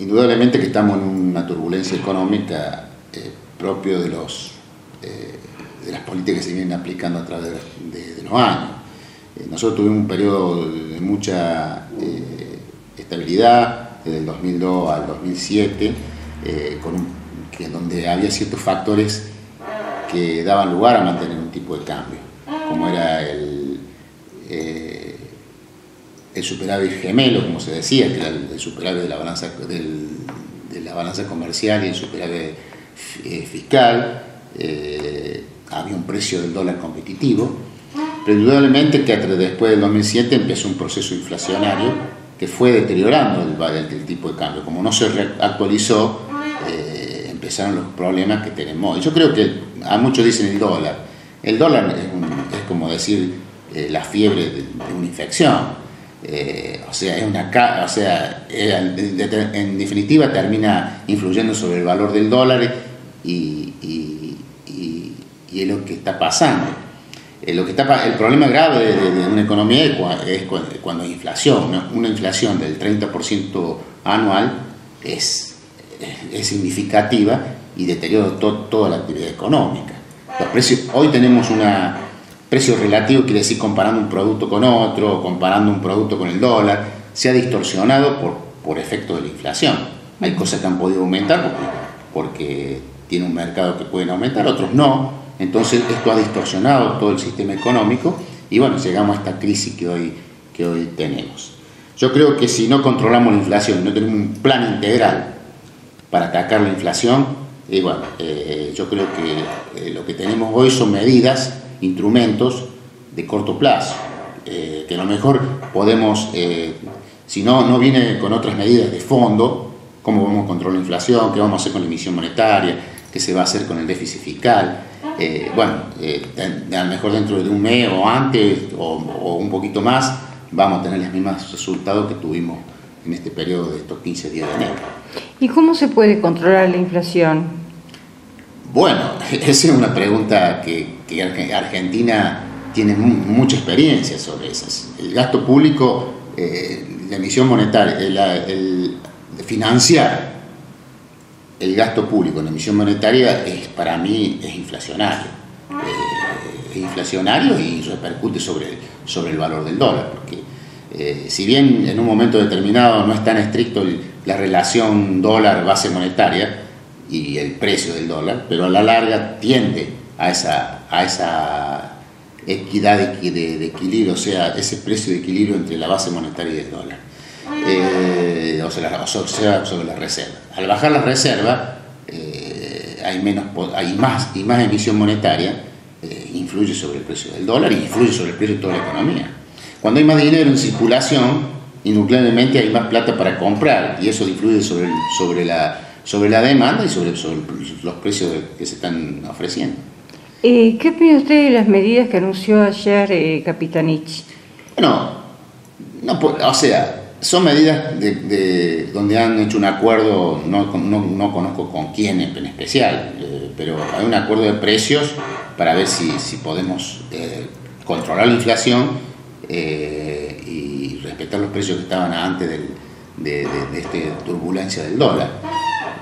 indudablemente que estamos en una turbulencia económica propio de las políticas que se vienen aplicando a través de los años. Nosotros tuvimos un periodo de mucha estabilidad, desde el 2002 al 2007, donde había ciertos factores que daban lugar a mantener un tipo de cambio, como era el superávit gemelo, como se decía, que era el superávit de la balanza comercial y el superávit fiscal. Había un precio del dólar competitivo, pero indudablemente que después del 2007 empezó un proceso inflacionario que fue deteriorando el tipo de cambio. Como no se actualizó, empezaron los problemas que tenemos. Yo creo que a muchos dicen el dólar. El dólar es como decir la fiebre de una infección. En definitiva termina influyendo sobre el valor del dólar y es lo que está pasando. El problema grave de una economía es cuando hay inflación, ¿no? Una inflación del 30% anual es significativa y deteriora toda la actividad económica. Los precios, hoy tenemos precio relativo, quiere decir comparando un producto con otro, comparando un producto con el dólar, se ha distorsionado por efecto de la inflación. Hay cosas que han podido aumentar porque tiene un mercado que pueden aumentar, otros no. Entonces esto ha distorsionado todo el sistema económico y bueno, llegamos a esta crisis que hoy tenemos. Yo creo que si no controlamos la inflación, no tenemos un plan integral para atacar la inflación, yo creo que lo que tenemos hoy son medidas, instrumentos de corto plazo, que a lo mejor podemos, si no viene con otras medidas de fondo, cómo vamos a controlar la inflación, qué vamos a hacer con la emisión monetaria, qué se va a hacer con el déficit fiscal. A lo mejor dentro de un mes o antes o un poquito más vamos a tener los mismos resultados que tuvimos en este periodo de estos 15 días de enero. ¿Y cómo se puede controlar la inflación? Bueno, esa es una pregunta que Argentina tiene mucha experiencia sobre esas. El gasto público, la emisión monetaria, financiar el gasto público en la emisión monetaria para mí es inflacionario. Es inflacionario y repercute sobre el valor del dólar, porque si bien en un momento determinado no es tan estricto la relación dólar-base monetaria y el precio del dólar, pero a la larga tiende a esa equidad de equilibrio, o sea, ese precio de equilibrio entre la base monetaria y el dólar. Sobre la reserva. Al bajar la reserva, hay más emisión monetaria, influye sobre el precio del dólar y influye sobre el precio de toda la economía. Cuando hay más dinero en circulación, indudablemente hay más plata para comprar y eso influye sobre la demanda y sobre los precios que se están ofreciendo. ¿Qué opina usted de las medidas que anunció ayer Capitanich? Bueno, son medidas donde han hecho un acuerdo, no conozco con quién en especial, pero hay un acuerdo de precios para ver si podemos controlar la inflación y respetar los precios que estaban antes de esta turbulencia del dólar.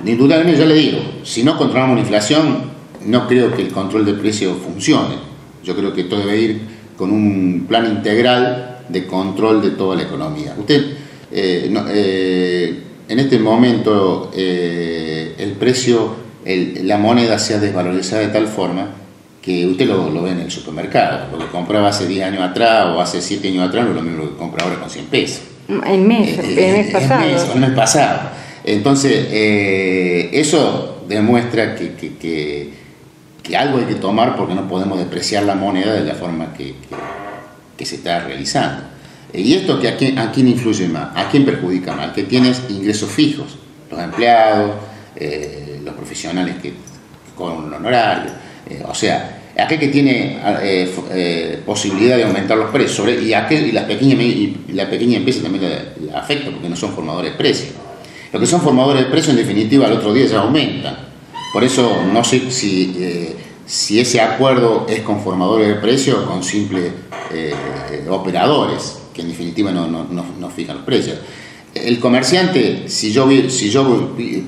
Indudablemente, yo le digo, si no controlamos la inflación, no creo que el control de precios funcione. Yo creo que todo debe ir con un plan integral de control de toda la economía. Usted, en este momento, el precio, la moneda se ha desvalorizado de tal forma que usted lo ve en el supermercado. Lo que compraba hace 10 años atrás o hace 7 años atrás no es lo mismo que compra ahora con 100 pesos. El mes pasado. Entonces, eso demuestra que algo hay que tomar porque no podemos depreciar la moneda de la forma que se está realizando. Y esto ¿a quién influye más? ¿A quién perjudica más? Al que tiene ingresos fijos, los empleados, los profesionales que cobran un honorario, aquel que tiene posibilidad de aumentar los precios, y la pequeña empresa también la afecta porque no son formadores de precios. Los que son formadores de precios, en definitiva, al otro día ya aumentan. Por eso no sé si ese acuerdo es con formadores de precios o con simples operadores, que en definitiva no fijan los precios. el comerciante, si yo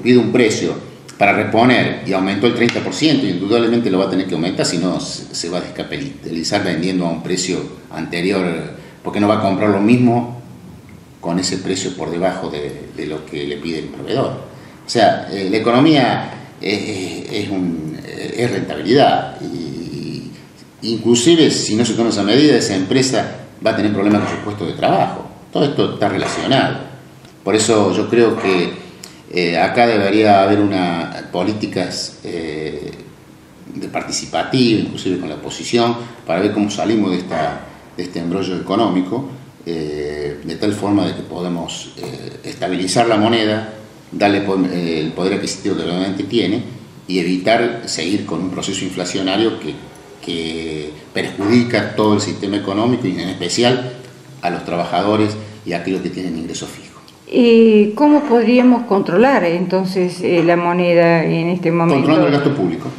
pido un precio para reponer y aumentó el 30%, indudablemente lo va a tener que aumentar, si no se va a descapitalizar vendiendo a un precio anterior, porque no va a comprar lo mismo con ese precio por debajo de lo que le pide el proveedor. O sea, la economía es rentabilidad, y inclusive si no se toma esa medida, esa empresa va a tener problemas con su puesto de trabajo. Todo esto está relacionado. Por eso yo creo que acá debería haber políticas de participativa, inclusive con la oposición, para ver cómo salimos de este embrollo económico, de tal forma de que podamos estabilizar la moneda, darle el poder adquisitivo que realmente tiene y evitar seguir con un proceso inflacionario que perjudica todo el sistema económico y en especial a los trabajadores y a aquellos que tienen ingresos fijos. ¿Cómo podríamos controlar entonces la moneda en este momento? Controlando el gasto público.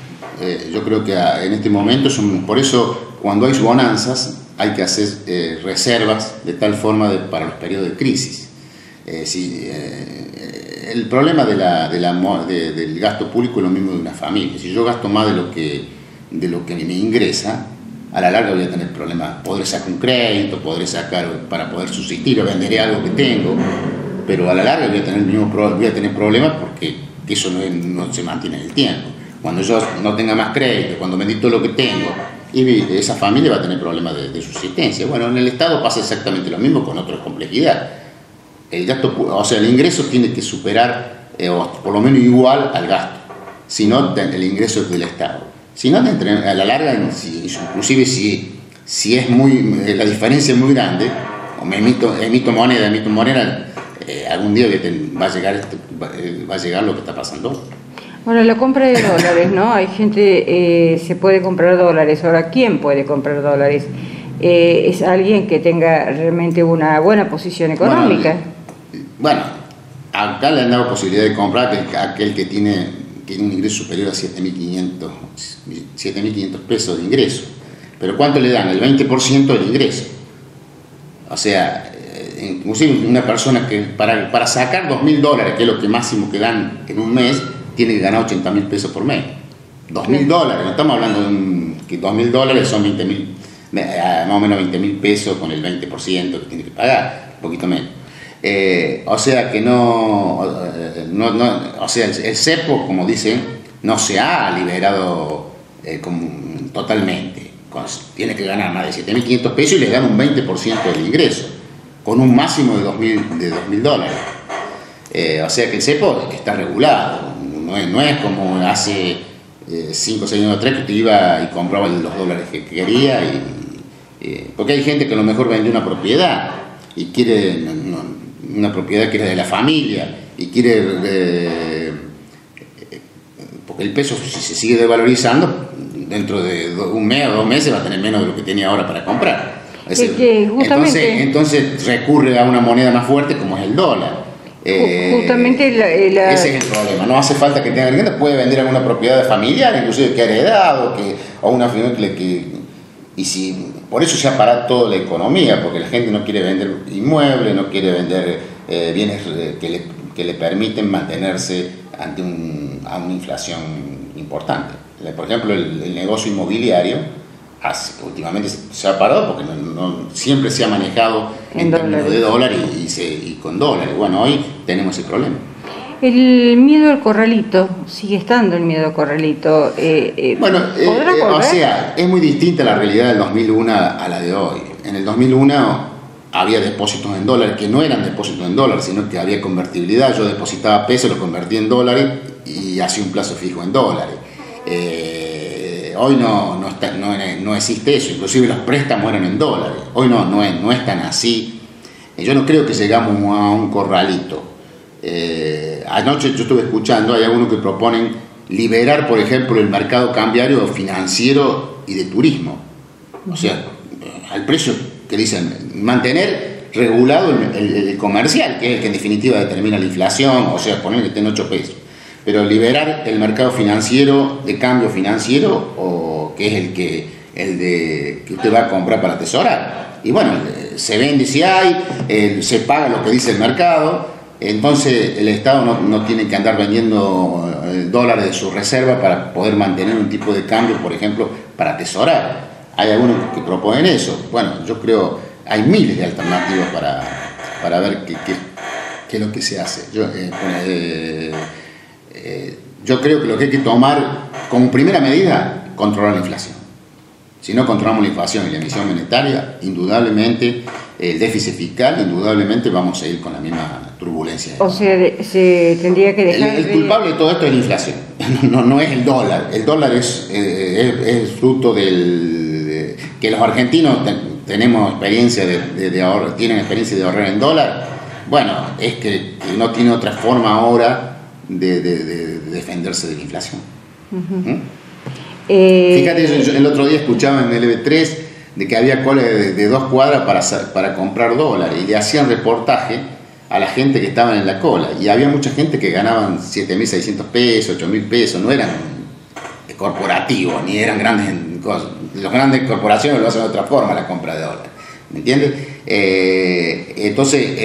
Yo creo que en este momento, por eso cuando hay bonanzas hay que hacer reservas de tal forma para los periodos de crisis. El problema del gasto público es lo mismo de una familia. Si yo gasto más de lo que me ingresa, a la larga voy a tener problemas. Podré sacar un crédito, podré sacar para poder subsistir, o venderé algo que tengo, pero a la larga voy a tener problemas porque eso no se mantiene en el tiempo. Cuando yo no tenga más crédito, cuando vendí todo lo que tengo, y esa familia va a tener problemas de subsistencia. Bueno, en el Estado pasa exactamente lo mismo con otra complejidad. El ingreso tiene que superar, o por lo menos igual al gasto, si no el ingreso es del Estado. Si no, a la larga, inclusive si es la diferencia es muy grande, o emito moneda, algún día va a llegar lo que está pasando. Bueno, la compra de dólares, ¿no? Hay gente, se puede comprar dólares. Ahora, ¿quién puede comprar dólares? Es alguien que tenga realmente una buena posición económica. Bueno, acá le han dado posibilidad de comprar aquel que tiene un ingreso superior a 7.500 pesos de ingreso. Pero ¿cuánto le dan? El 20% del ingreso. O sea, inclusive una persona que para sacar $2.000, que es lo que máximo que dan en un mes, tiene que ganar 80.000 pesos por mes. $2.000, no estamos hablando que $2.000 son más o menos 20.000 pesos con el 20% que tiene que pagar, un poquito menos. O sea que o sea, el cepo, como dicen, no se ha liberado totalmente. Tiene que ganar más de 7.500 pesos y le dan un 20% del ingreso, con un máximo de $2.000. O sea que el cepo está regulado, no es como hace 5 o 6 años atrás que te iba y compraba los dólares que quería, porque hay gente que a lo mejor vende una propiedad y quiere una propiedad que era de la familia y quiere, porque el peso, si se sigue devalorizando, dentro de un mes o 2 meses va a tener menos de lo que tenía ahora para comprar. Entonces recurre a una moneda más fuerte como es el dólar. Justamente ese es el problema. No hace falta que tenga vivienda, puede vender alguna propiedad familiar, inclusive que ha heredado, o una familia por eso se ha parado toda la economía, porque la gente no quiere vender inmuebles, no quiere vender bienes que le permiten mantenerse ante a una inflación importante. Por ejemplo, el negocio inmobiliario últimamente se ha parado porque siempre se ha manejado en términos de dólares y con dólares. Bueno, hoy tenemos ese problema. El miedo al corralito, sigue estando el miedo al corralito. O sea, es muy distinta la realidad del 2001 a la de hoy. En el 2001 había depósitos en dólares que no eran depósitos en dólares, sino que había convertibilidad. Yo depositaba pesos, lo convertía en dólares y hacía un plazo fijo en dólares. Hoy no existe eso, inclusive los préstamos eran en dólares. Hoy no es tan así. Yo no creo que llegamos a un corralito. Anoche yo estuve escuchando, hay algunos que proponen liberar, por ejemplo, el mercado cambiario financiero y de turismo. O sea, al precio que dicen, mantener regulado el comercial, que es el que en definitiva determina la inflación, o sea, poner que esté en 8 pesos. Pero liberar el mercado financiero, de cambio financiero, o que es que usted va a comprar para atesorar. Y bueno, se vende si hay, se paga lo que dice el mercado, Entonces el Estado no tiene que andar vendiendo dólares de su reserva para poder mantener un tipo de cambio, por ejemplo, para atesorar. Hay algunos que proponen eso. Bueno, yo creo hay miles de alternativas para ver qué es lo que se hace. Yo creo que lo que hay que tomar como primera medida, controlar la inflación. Si no controlamos la inflación y la emisión monetaria, indudablemente, el déficit fiscal, indudablemente vamos a ir con la misma turbulencia. O sea, se tendría que dejar... El culpable de todo esto es la inflación, no es el dólar. El dólar es fruto que los argentinos tenemos experiencia de ahorro, tienen experiencia de ahorrar en dólar. Bueno, es que no tiene otra forma ahora de defenderse de la inflación. Fíjate, yo el otro día escuchaba en el EB3 de que había cola de 2 cuadras para comprar dólares y le hacían reportaje a la gente que estaba en la cola, y había mucha gente que ganaban 7.600 pesos, 8.000 pesos, no eran corporativos ni eran grandes cosas. Las grandes corporaciones lo hacen de otra forma, la compra de dólares, ¿me entiendes? Entonces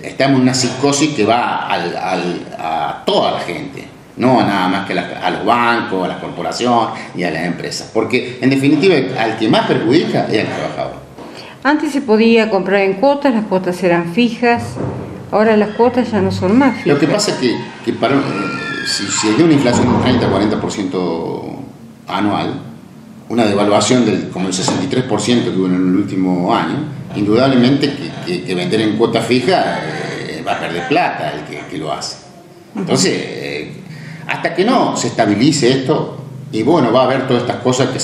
estamos en una psicosis que va a toda la gente, no nada más que a los bancos, a las corporaciones y a las empresas, porque en definitiva al que más perjudica es al trabajador. Antes se podía comprar en cuotas, las cuotas eran fijas, ahora las cuotas ya no son más fijas. Lo que pasa es que si hay una inflación del 30-40% anual, una devaluación como el 63% que hubo en el último año, indudablemente que vender en cuota fija va a perder plata el que lo hace. Entonces, hasta que no se estabilice esto, y bueno, va a haber todas estas cosas que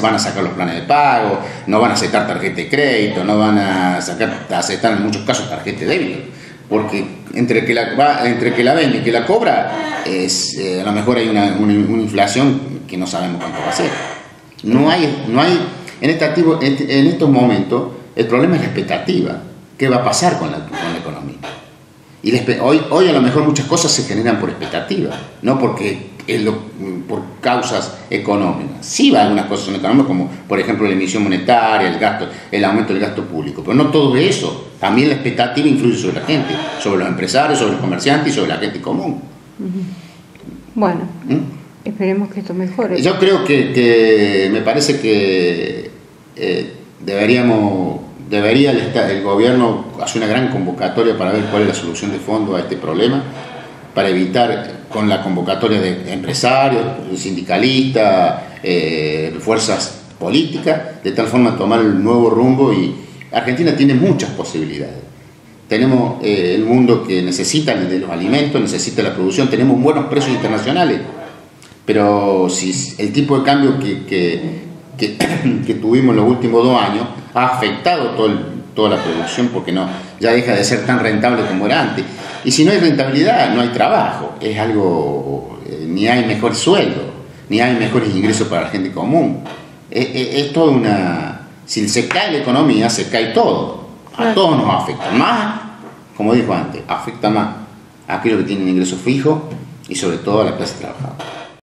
van a sacar los planes de pago, no van a aceptar tarjeta de crédito, no van a aceptar en muchos casos tarjeta de débito, porque entre que la vende y que la cobra, a lo mejor hay una inflación que no sabemos cuánto va a ser. No hay en estos momentos, el problema es la expectativa. ¿Qué va a pasar con la economía? Y hoy a lo mejor muchas cosas se generan por expectativa, no por causas económicas. Sí va a algunas cosas económicas, como por ejemplo la emisión monetaria, el aumento del gasto público, pero no todo eso. También la expectativa influye sobre la gente, sobre los empresarios, sobre los comerciantes y sobre la gente común. Bueno, esperemos que esto mejore. Yo creo que me parece que debería el gobierno hacer una gran convocatoria para ver cuál es la solución de fondo a este problema, para evitar con la convocatoria de empresarios, sindicalistas, fuerzas políticas, de tal forma tomar el nuevo rumbo. Y Argentina tiene muchas posibilidades. Tenemos el mundo que necesita de los alimentos, necesita la producción, tenemos buenos precios internacionales, pero si el tipo de cambio que tuvimos en los últimos 2 años ha afectado toda la producción, porque ya deja de ser tan rentable como era antes. Y si no hay rentabilidad, no hay trabajo, es algo, ni hay mejor sueldo, ni hay mejores ingresos para la gente común. Es toda si se cae la economía, se cae todo. A todos nos afecta. Más, como dijo antes, afecta más a aquellos que tienen ingresos fijos y sobre todo a la clase trabajadora.